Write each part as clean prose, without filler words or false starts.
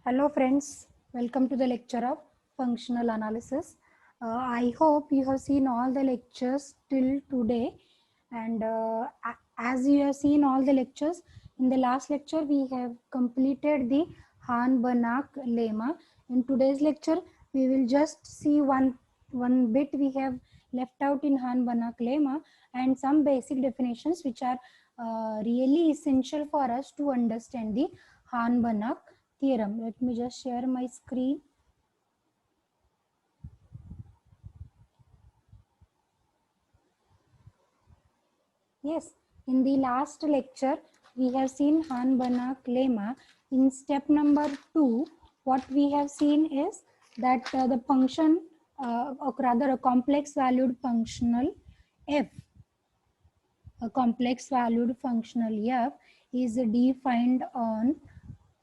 Hello friends, welcome to the lecture of functional analysis. I hope you have seen all the lectures till today, and as you have seen all the lectures, in the last lecture we have completed the Han-Banach lemma. In today's lecture we will just see one bit we have left out in Han-Banach lemma and some basic definitions which are really essential for us to understand the Han-Banach theorem. Let me just share my screen. Yes, in the last lecture, we have seen Han-Banach lemma. In step number 2, what we have seen is that the function, or rather a complex valued functional f, a complex valued functional f is defined on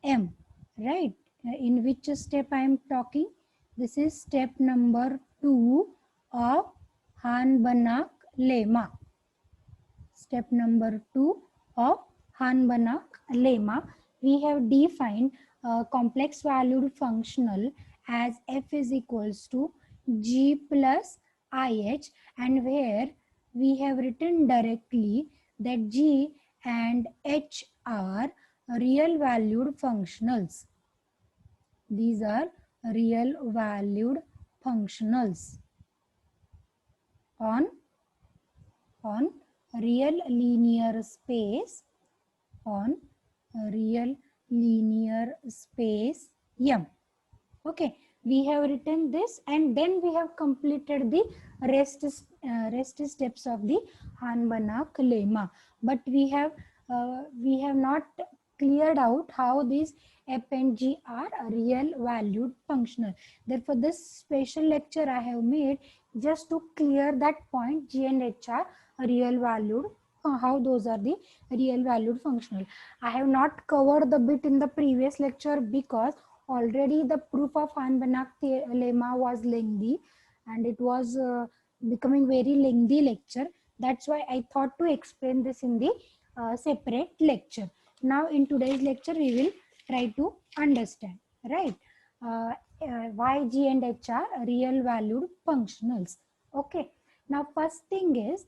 M, right? In which step I am talking? This is step number 2 of Han-Banach lemma. Step number 2 of Han-Banach lemma. We have defined a complex valued functional as f is equals to g plus ih, and where we have written directly that g and h are real valued functionals. These are real valued functionals on real linear space, on real linear space M. Okay, we have written this and then we have completed the rest steps of the Han-Banach lemma. But we have not cleared out how these f and g are a real valued functional. Therefore, this special lecture I have made just to clear that point. G and h are real valued, how those are the real valued functional. I have not covered the bit in the previous lecture because already the proof of Han-Banach lemma was lengthy and it was becoming very lengthy lecture. That's why I thought to explain this in the separate lecture. Now in today's lecture we will try to understand, right? Why G and H are real valued functionals. Okay. Now first thing is,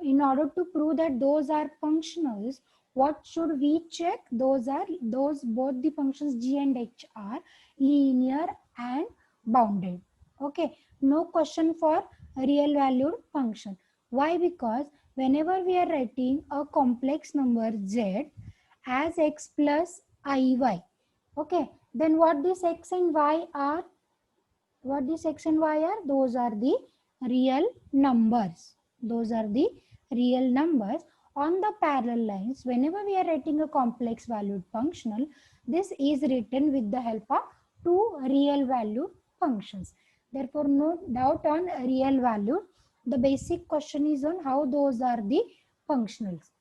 in order to prove that those are functionals, what should we check? Those both the functions g and h are linear and bounded. Okay, no question for real valued function. Why? Because whenever we are writing a complex number z as x plus iy, okay, then what this x and y are? What these x and y are? Those are the real numbers. Those are the real numbers. On the parallel lines, whenever we are writing a complex valued functional, this is written with the help of two real valued functions. Therefore, no doubt on real value. The basic question is on how those are the functionals.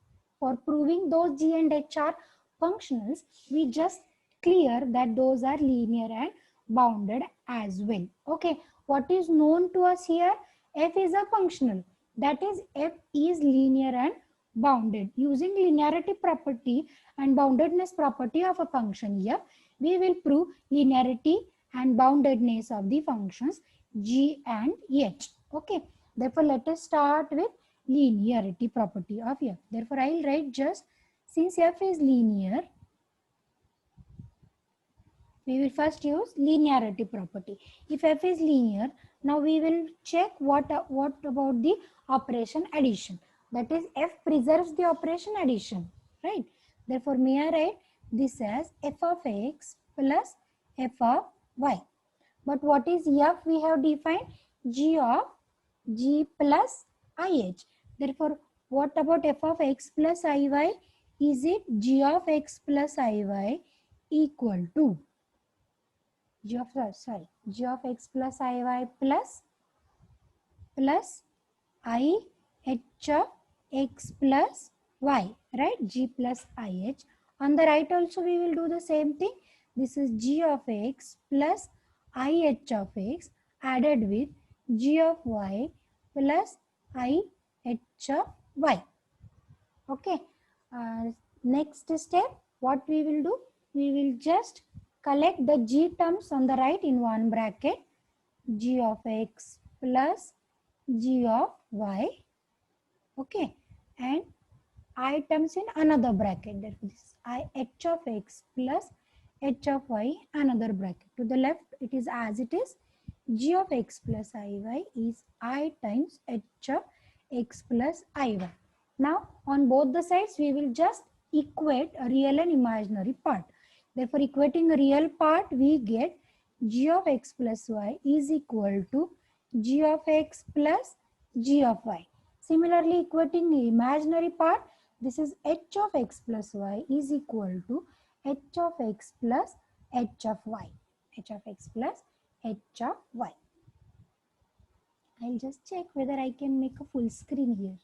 For proving those g and h are functionals, we just clear that those are linear and bounded as well. Okay, what is known to us here? F is a functional. That is, f is linear and bounded. Using linearity property and boundedness property of a function here, we will prove linearity and boundedness of the functions g and h. Okay, therefore let us start with linearity property of f. Therefore I will write just, since f is linear, we will first use linearity property. If f is linear, now we will check what about the operation addition. That is, f preserves the operation addition, right? Therefore, may I write this as f of x plus f of y. But what is f? We have defined g of g plus ih. Therefore, what about f of x plus iy? Is it g of x plus iy equal to g of x plus iy plus I h of x plus y, right? G plus ih. On the right also we will do the same thing. This is g of x plus I h of x added with g of y plus I h of y. Okay. Next step, what we will do? We will just collect the g terms on the right in one bracket, g of x plus g of y, okay, and I terms in another bracket. Therefore, this is I h of x plus h of y, another bracket. To the left, it is as it is. G of x plus iy is I times h of x plus iy. Now, on both the sides, we will just equate a real and imaginary part. Therefore, equating a real part, we get g of x plus y is equal to g of x plus g of y. Similarly, equating the imaginary part, this is h of x plus y is equal to h of x plus h of y. H of x plus h of y. I'll just check whether I can make a full screen here.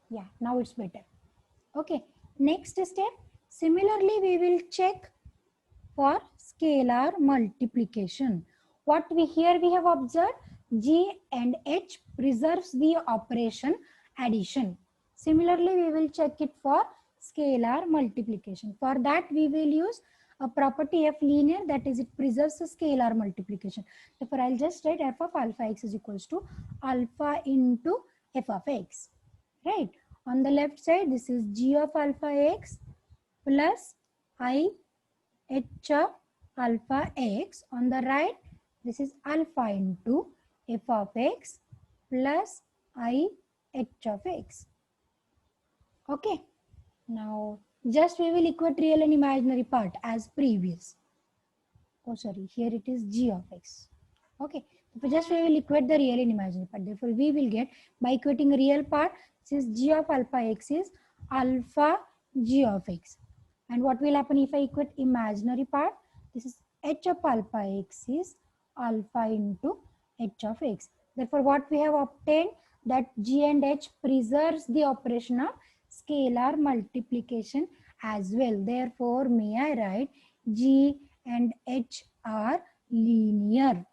Yeah, now it's better. Okay, next step. Similarly, we will check for scalar multiplication. What we here we have observed, G and H preserves the operation addition. Similarly, we will check it for scalar multiplication. For that, we will use a property of linear, that is, it preserves the scalar multiplication. Therefore, I'll just write f of alpha x is equals to alpha into f of x. Right? On the left side, this is g of alpha x plus I h of alpha x. On the right, this is alpha into f of x plus I h of x. Okay. Now, just we will equate real and imaginary part as previous. Oh, sorry. Here it is g of x. Okay. So just we will equate the real and imaginary part. Therefore, we will get by equating real part, since g of alpha x is alpha g of x. And what will happen if I equate imaginary part? This is h of alpha x is alpha into h of x. Therefore, what we have obtained, that g and h preserves the operation of scalar multiplication as well. Therefore, may I write g and h are linear.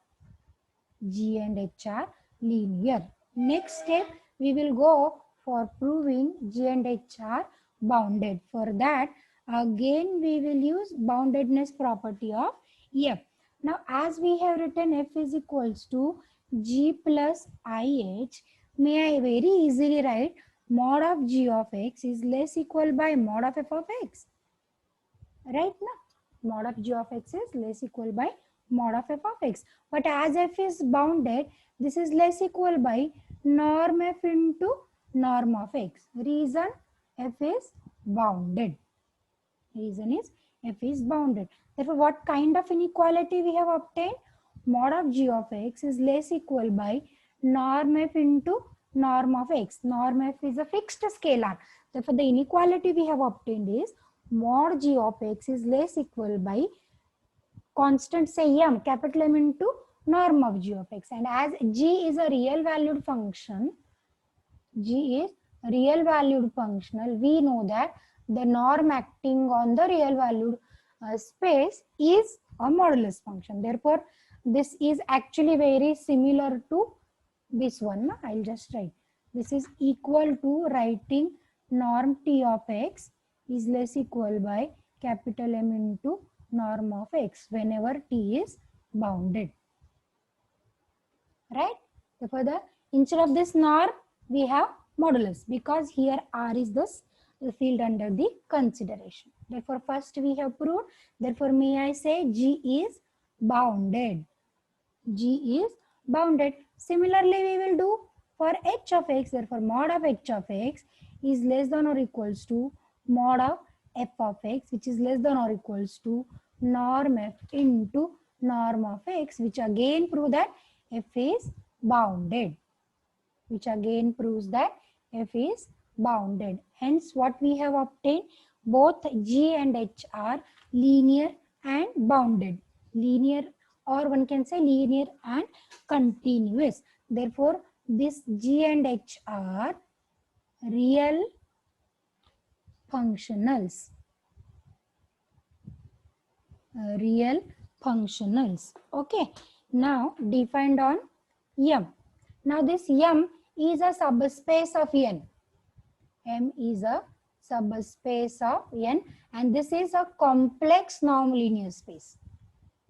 G and H are linear. Next step, we will go for proving G and H are bounded. For that, again we will use boundedness property of F. Now, as we have written F is equals to G plus IH, may I very easily write mod of G of X is less equal by mod of F of X. Right now, mod of G of X is less equal by mod of f of x. But as f is bounded, this is less equal by norm f into norm of x. Reason, f is bounded. Reason is f is bounded. Therefore, what kind of inequality we have obtained? Mod of g of x is less equal by norm f into norm of x. Norm f is a fixed scalar. Therefore, the inequality we have obtained is mod g of x is less equal by constant, say m, capital M into norm of g of x. And as g is a real valued function, g is real valued functional, we know that the norm acting on the real valued space is a modulus function. Therefore, this is actually very similar to this one. I'll just write. This is equal to writing norm t of x is less equal by capital M into norm of x whenever t is bounded. Right? Therefore, instead of this norm, we have modulus, because here R is the field under the consideration. Therefore, first we have proved. Therefore, may I say G is bounded. G is bounded. Similarly, we will do for h of x. Therefore, mod of h of x is less than or equals to mod of f of x, which is less than or equals to norm f into norm of x, which again prove that f is bounded. Which again proves that f is bounded. Hence, what we have obtained, both g and h are linear and bounded. Linear, or one can say linear and continuous. Therefore, this g and h are real functionals. Real functionals. Okay. Now, defined on M. Now, this M is a subspace of N. M is a subspace of n, and this is a complex nonlinear space.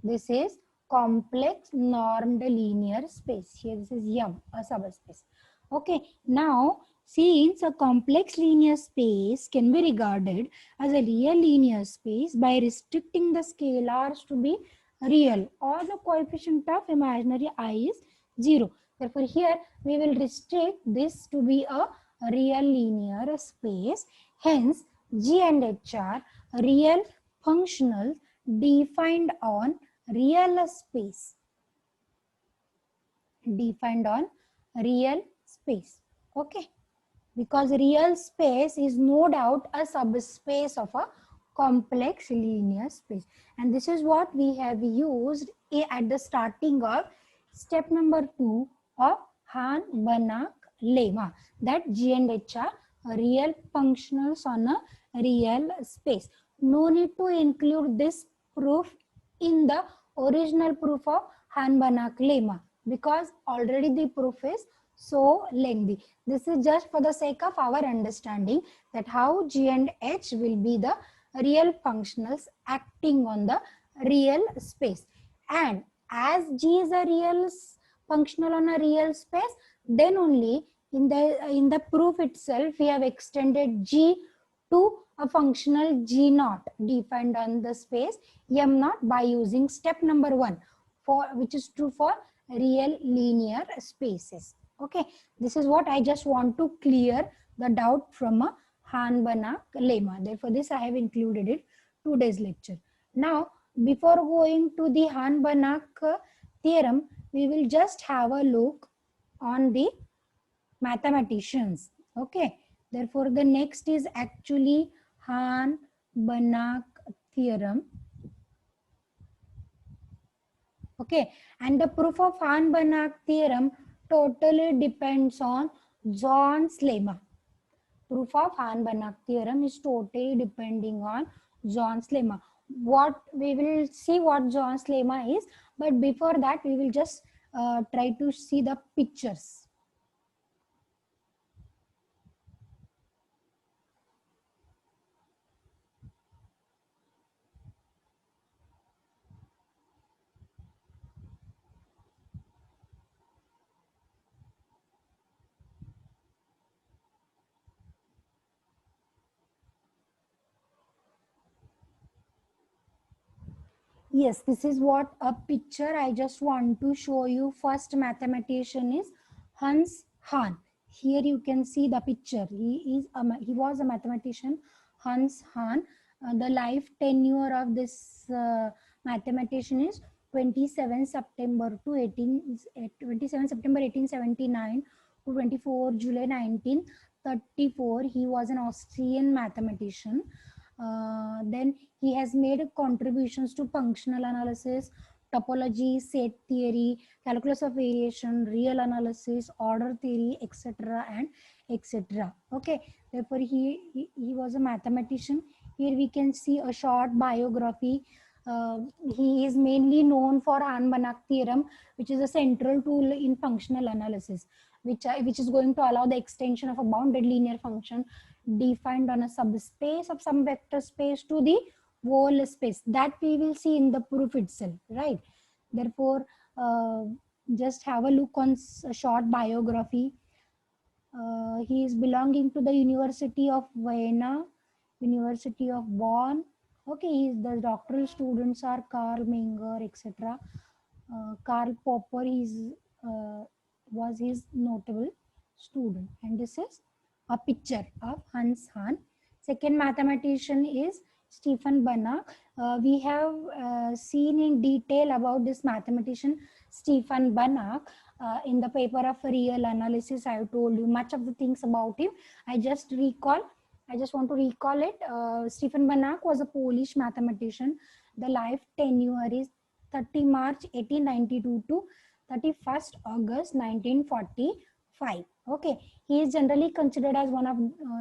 This is complex normed linear space. Here this is M, a subspace. Okay, now since a complex linear space can be regarded as a real linear space by restricting the scalars to be real or the coefficient of imaginary I is 0. Therefore, here we will restrict this to be a real linear space. Hence, G and H are real functionals defined on real space. Defined on real space. Okay. Because real space is no doubt a subspace of a complex linear space, and this is what we have used at the starting of step number 2 of Hahn-Banach lemma, that G and H are real functionals on a real space. No need to include this proof in the original proof of Hahn-Banach lemma because already the proof is so lengthy. This is just for the sake of our understanding that how G and H will be the real functionals acting on the real space. And as G is a real functional on a real space, then only in the proof itself we have extended G to a functional G naught defined on the space M naught by using step number 1, for which is true for real linear spaces. Okay, this is what I just want to clear the doubt from a Hahn-Banach lemma. Therefore, this I have included it today's lecture. Now, before going to the Hahn-Banach theorem, we will just have a look on the mathematicians. Okay, therefore, the next is actually Hahn-Banach theorem. Okay, and the proof of Hahn-Banach theorem totally depends on John's lemma. Proof of Hahn-Banach theorem is totally depending on John's lemma. What we will see what John's lemma is, but before that we will just try to see the pictures. Yes, this is what a picture I just want to show you. First mathematician is Hans Hahn. Here you can see the picture. He was a mathematician, Hans Hahn. The life tenure of this mathematician is 27 September 1879 to 24 July 1934. He was an Austrian mathematician. Then he has made contributions to functional analysis, topology, set theory, calculus of variation, real analysis, order theory, etc. and etc. Okay, therefore he was a mathematician. Here we can see a short biography. He is mainly known for Hahn-Banach theorem, which is a central tool in functional analysis, which is going to allow the extension of a bounded linear function defined on a subspace of some vector space to the whole space, that we will see in the proof itself, right? Therefore, just have a look on a short biography. He is belonging to the University of Vienna, University of Bonn. Okay, the doctoral students are Karl Menger, etc. Karl Popper was his notable student, and this is a picture of Hans Hahn. Second mathematician is Stefan Banach. We have seen in detail about this mathematician Stefan Banach in the paper of real analysis. I have told you much of the things about him. I just want to recall it. Stefan Banach was a Polish mathematician. The life tenure is 30 March 1892 to 31st August 1945. Okay, he is generally considered as one of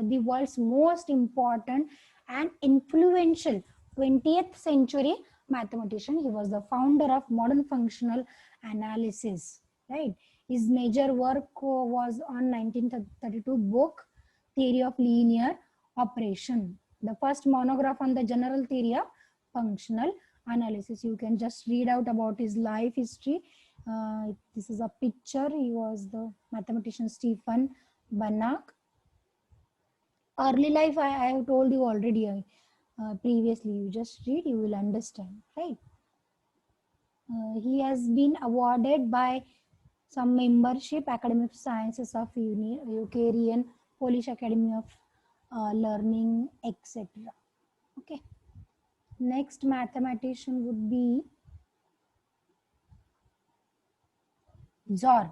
the world's most important and influential 20th century mathematician. He was the founder of modern functional analysis, right? His major work was on 1932 book Theory of Linear operation. The first monograph on the general theory of functional analysis. You can just read out about his life history. This is a picture. He was the mathematician Stephen Banach. Early life, I have told you already previously. You just read, you will understand, right? He has been awarded by some membership Academy of Sciences of Ukrainian, Polish Academy of Learning, etc. Okay. Next mathematician would be Zorn.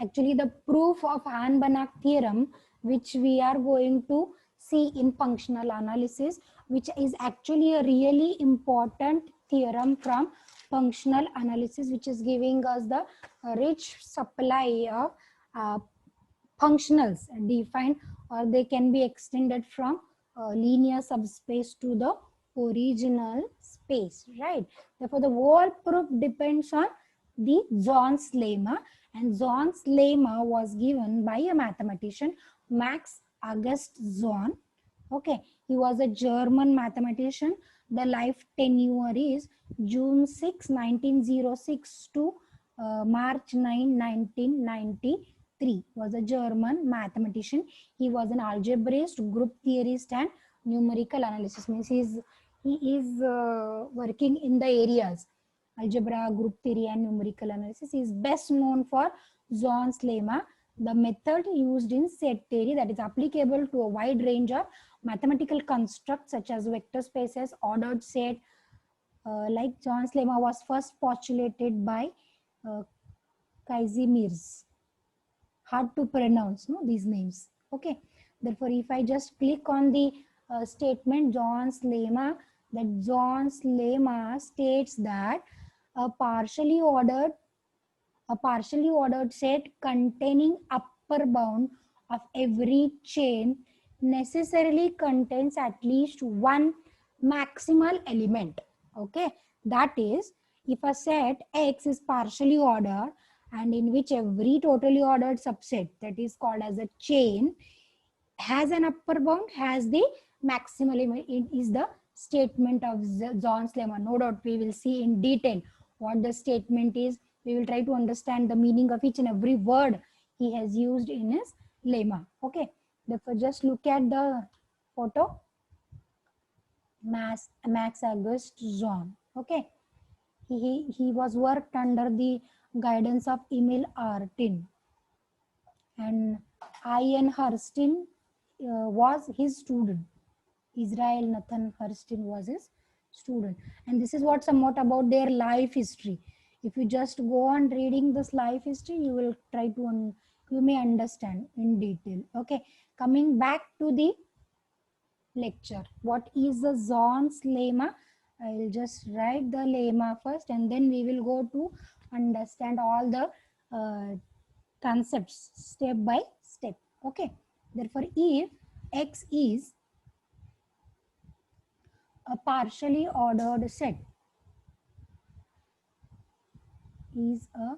Actually, the proof of Hahn-Banach theorem, which we are going to see in functional analysis, which is actually a really important theorem from functional analysis, which is giving us the rich supply of functionals defined, or they can be extended from linear subspace to the original space, right? Therefore, the whole proof depends on the Zorn's lemma, and Zorn's lemma was given by a mathematician, Max August Zorn. Okay, he was a German mathematician. The life tenure is June 6, 1906 to March 9, 1993. Was a German mathematician. He was an algebraist, group theorist, and numerical analysis. Means he is working in the areas algebra, group theory, and numerical analysis. He is best known for Zorn's lemma, the method used in set theory that is applicable to a wide range of mathematical constructs such as vector spaces, ordered set. Like Zorn's lemma was first postulated by Kazimierz. Hard to pronounce, no, these names. Okay. Therefore, if I just click on the statement Zorn's lemma, that Zorn's lemma states that a partially ordered set containing upper bound of every chain necessarily contains at least one maximal element. Okay, that is, if a set X is partially ordered and in which every totally ordered subset, that is called as a chain, has an upper bound, has the maximal element, it is the statement of Zorn's lemma. No doubt we will see in detail what the statement is. We will try to understand the meaning of each and every word he has used in his lemma. Okay, therefore just look at the photo. Max August Zorn. Okay, he was worked under the guidance of Emil Artin, and Ian Hurston was his student. Israel Nathan Hurston was his student. And this is what somewhat about their life history. If you just go on reading this life history, you will try to, you may understand in detail. Okay, coming back to the lecture. What is the Zorn's lemma? I will just write the lemma first and then we will go to understand all the concepts step by step. Okay, therefore if X is a partially ordered set, is a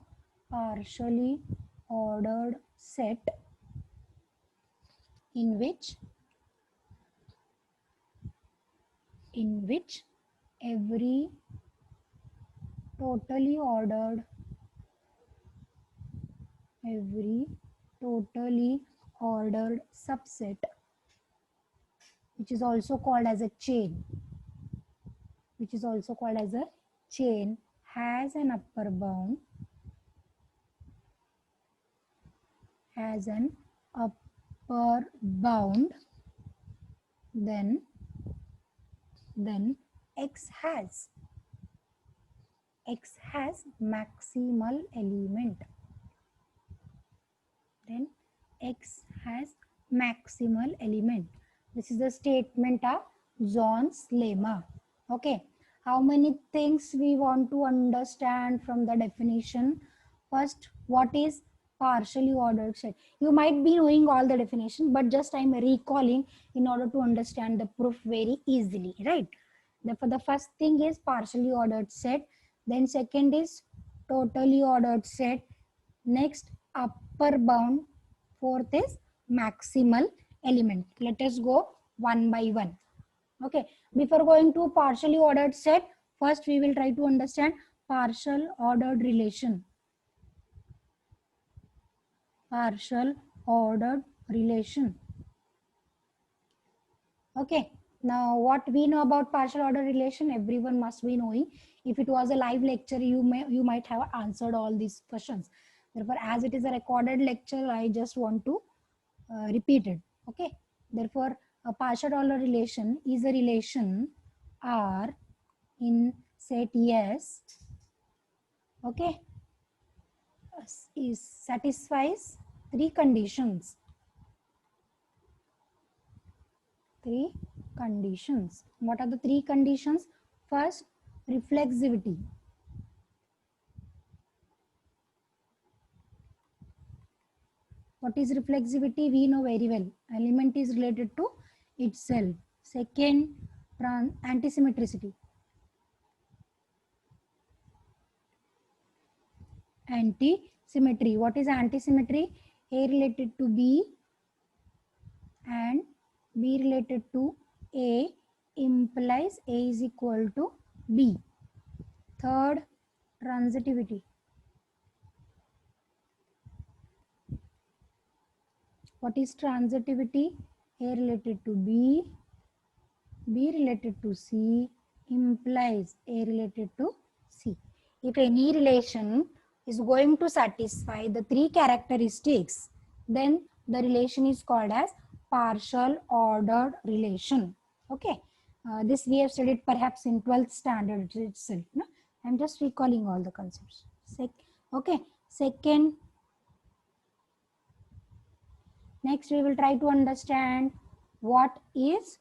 partially ordered set in which every totally ordered subset, which is also called as a chain, has an upper bound, then X has maximal element. Then X has maximal element. This is the statement of Zorn's lemma. Okay. How many things we want to understand from the definition? First, what is partially ordered set? You might be knowing all the definition, but just I'm recalling in order to understand the proof very easily, right? Therefore, the first thing is partially ordered set. Then second is totally ordered set. Next, upper bound. Fourth is maximal element. Let us go one by one. Okay, before going to partially ordered set, first we will try to understand partial ordered relation. Partial ordered relation. Okay, now what we know about partial order relation, everyone must be knowing. If it was a live lecture, you might have answered all these questions. Therefore, as it is a recorded lecture, I just want to repeat it. Okay, therefore a partial order relation is a relation R in set S. Okay, is satisfies three conditions. Three conditions. What are the three conditions? First, reflexivity. What is reflexivity? We know very well. Element is related to itself. Second, antisymmetricity. Antisymmetry. What is antisymmetry? A related to B and B related to A implies A is equal to B. Third, transitivity. What is transitivity? A related to B, B related to C implies A related to C. If any relation is going to satisfy the three characteristics, then the relation is called as partial ordered relation. Okay, this we have studied perhaps in 12th standard itself. No? I'm just recalling all the concepts. Okay, second, next we will try to understand what is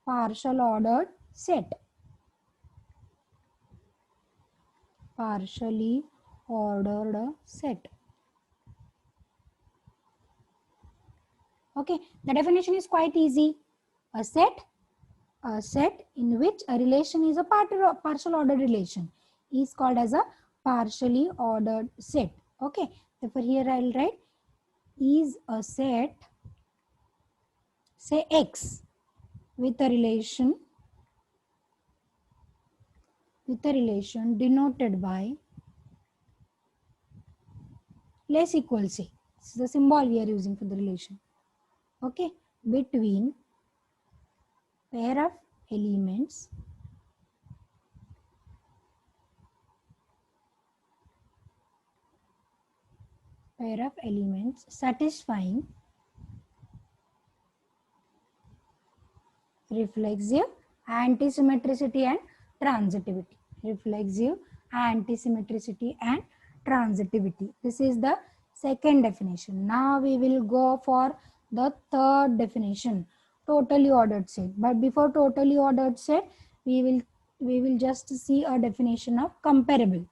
partial ordered set. Partially ordered set. Okay, the definition is quite easy. A set in which a relation is a partial ordered relation is called as a partially ordered set. Okay, therefore here I will write is a set, say X, with a relation denoted by less equal C. This is the symbol we are using for the relation. Okay, between pair of elements satisfying reflexive, antisymmetricity and transitivity. Reflexive, antisymmetricity and transitivity. This is the second definition. Now we will go for the third definition, totally ordered set. But before totally ordered set, we will just see a definition of comparable.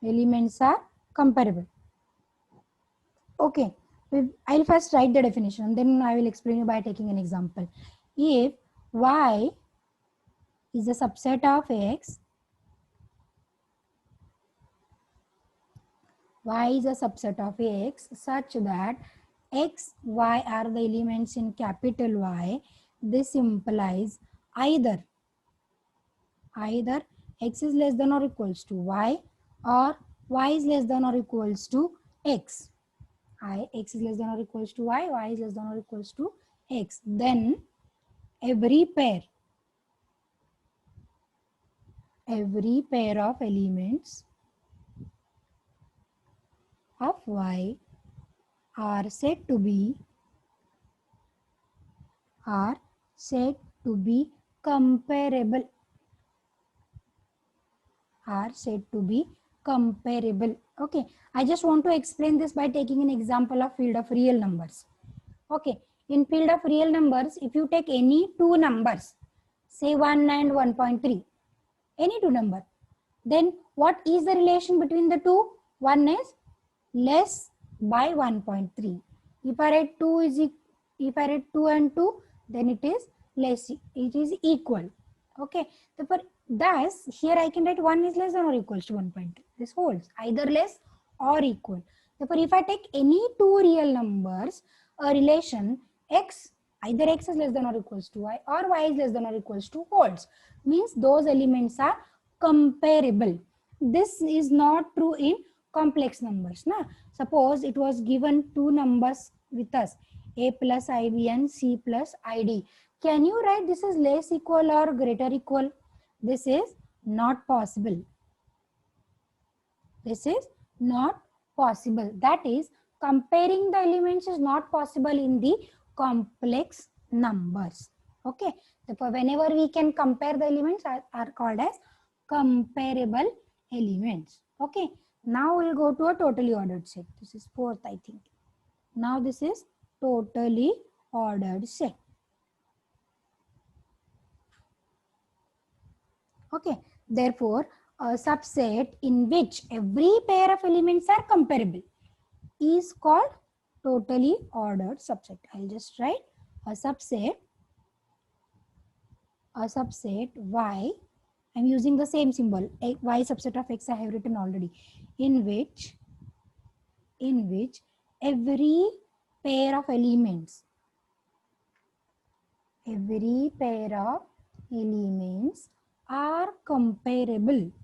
Elements are comparable. Okay, I'll first write the definition and then I will explain you by taking an example. If Y is a subset of X, Y is a subset of X such that X, Y are the elements in capital Y, this implies either X is less than or equals to Y or Y is less than or equals to X. X is less than or equals to Y, Y is less than or equals to X. Then every pair of elements of Y are said to be comparable. Okay, I just want to explain this by taking an example of field of real numbers. Okay, in field of real numbers, if you take any two numbers, say 1 and 1.3, any two number, then what is the relation between the two? One is less by 1.3. If I write 2 and 2, then it is less, it is equal. Okay, therefore thus here I can write 1 is less than or equals to 1.3. This holds either less or equal. Therefore if I take any two real numbers, a relation X Either x is less than or equals to y or y is less than or equals to holds. Means those elements are comparable. This is not true in complex numbers. Na? Suppose it was given two numbers with us, a plus ib and c plus id. Can you write this is less equal or greater equal? This is not possible. This is not possible. That is, comparing the elements is not possible in the complex numbers. Okay. Therefore, whenever we can compare the elements are called as comparable elements. Okay. Now we'll go to a totally ordered set. This is fourth, I think. Now this is totally ordered set. Okay. Therefore, a subset in which every pair of elements are comparable is called totally ordered subset. I'll just write a subset y. I'm using the same symbol, y subset of x I have written already, in which every pair of elements are comparable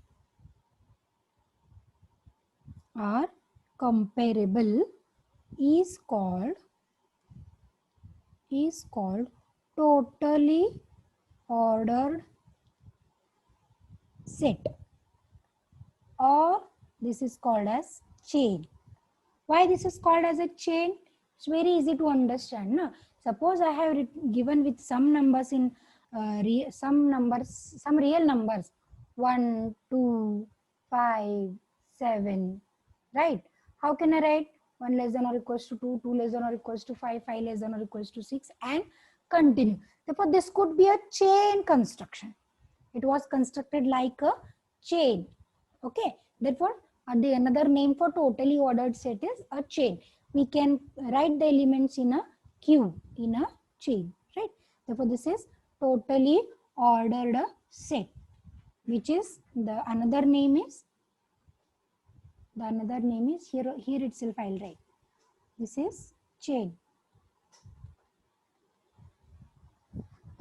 is called totally ordered set, or this is called as chain. Why this is called as a chain? It's very easy to understand. No? Suppose I have given with some numbers in some real numbers 1, 2, 5, 7, right? How can I write 1 less than or equals to 2, 2 less than or equals to 5, 5 less than or equals to 6, and continue. Therefore, this could be a chain construction. It was constructed like a chain. Okay. Therefore, another name for totally ordered set is a chain. We can write the elements in a queue, in a chain, right? Therefore, this is totally ordered set, which is the another name is here itself I'll write. This is chain.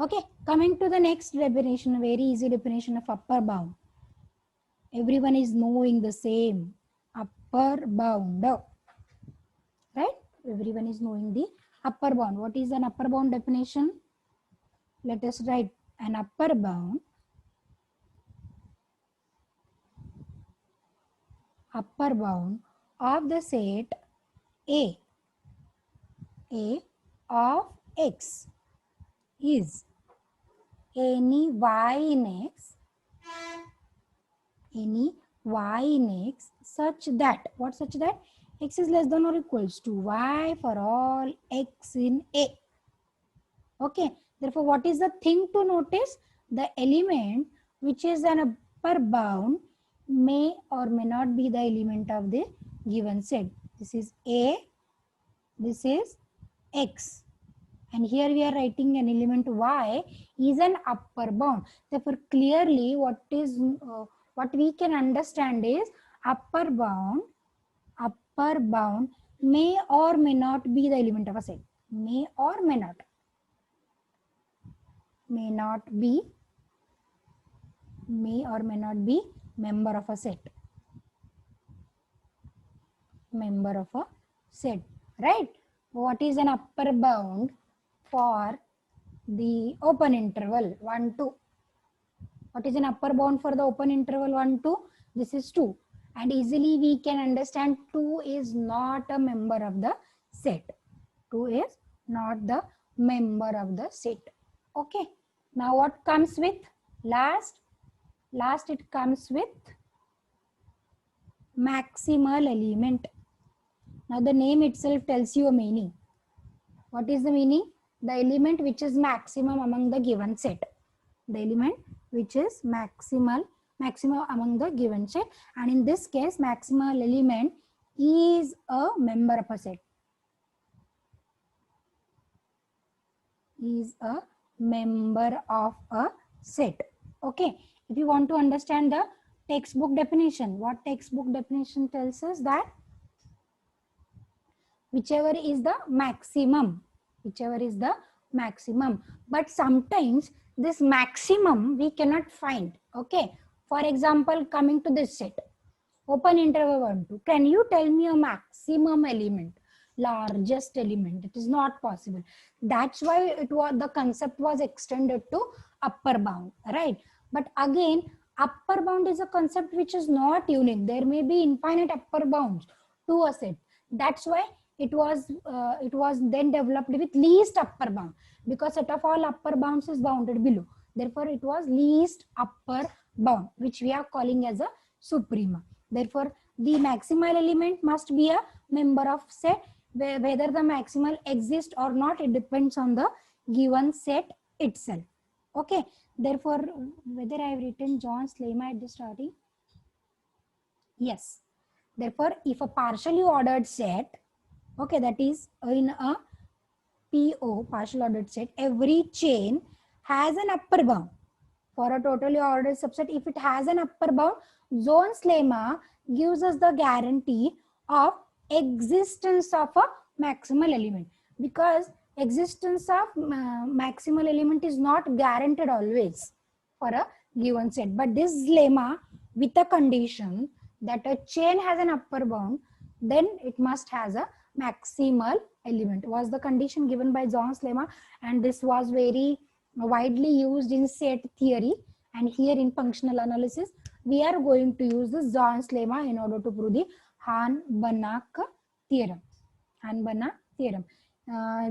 Okay, coming to the next definition, a very easy definition of upper bound. Everyone is knowing the same upper bound, right? Everyone is knowing the upper bound. What is an upper bound definition? Let us write an upper bound of the set A of x is any y in x such that, what such that? X is less than or equals to y for all x in A. Okay. Therefore, what is the thing to notice? The element which is an upper bound may or may not be the element of the given set. This is A, this is x. And here we are writing an element y is an upper bound. Therefore, clearly what we can understand is upper bound may or may not be the element of a set. May or may not. May or may not be member of a set. Right? What is an upper bound for the open interval 1, 2? What is an upper bound for the open interval 1, 2? This is 2. And easily we can understand 2 is not a member of the set. 2 is not the member of the set. Okay. Now what comes with last? Last it comes with maximal element. Now the name itself tells you a meaning. What is the meaning? The element which is maximum among the given set. The element which is maximum among the given set, and in this case maximal element is a member of a set. Is a member of a set. Okay. If you want to understand the textbook definition, what textbook definition tells us that whichever is the maximum maximum. But sometimes this maximum we cannot find. Okay. For example, coming to this set, open interval 1, 2. Can you tell me a maximum element, largest element? It is not possible. That's why it was, the concept was extended to upper bound, right? But again, upper bound is a concept which is not unique. There may be infinite upper bounds to a set. That's why it was then developed with least upper bound, because set of all upper bounds is bounded below. Therefore, it was least upper bound, which we are calling as a suprema. Therefore, the maximal element must be a member of set. Whether the maximal exists or not, it depends on the given set itself. Okay. Therefore, whether I have written John's lemma at the starting? Yes. Therefore, if a partially ordered set, okay, that is in a PO, partial ordered set, every chain has an upper bound. For a totally ordered subset, if it has an upper bound, John's lemma gives us the guarantee of existence of a maximal element, because existence of maximal element is not guaranteed always for a given set. But this lemma, with a condition that a chain has an upper bound, then it must has a maximal element, was the condition given by John's lemma, and this was very widely used in set theory. And here in functional analysis, we are going to use the John's lemma in order to prove the Hahn-Banach theorem. Hahn-Banach theorem.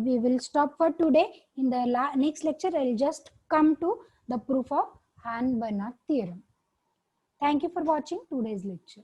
We will stop for today. In the next lecture, I will just come to the proof of Hahn-Banach theorem. Thank you for watching today's lecture.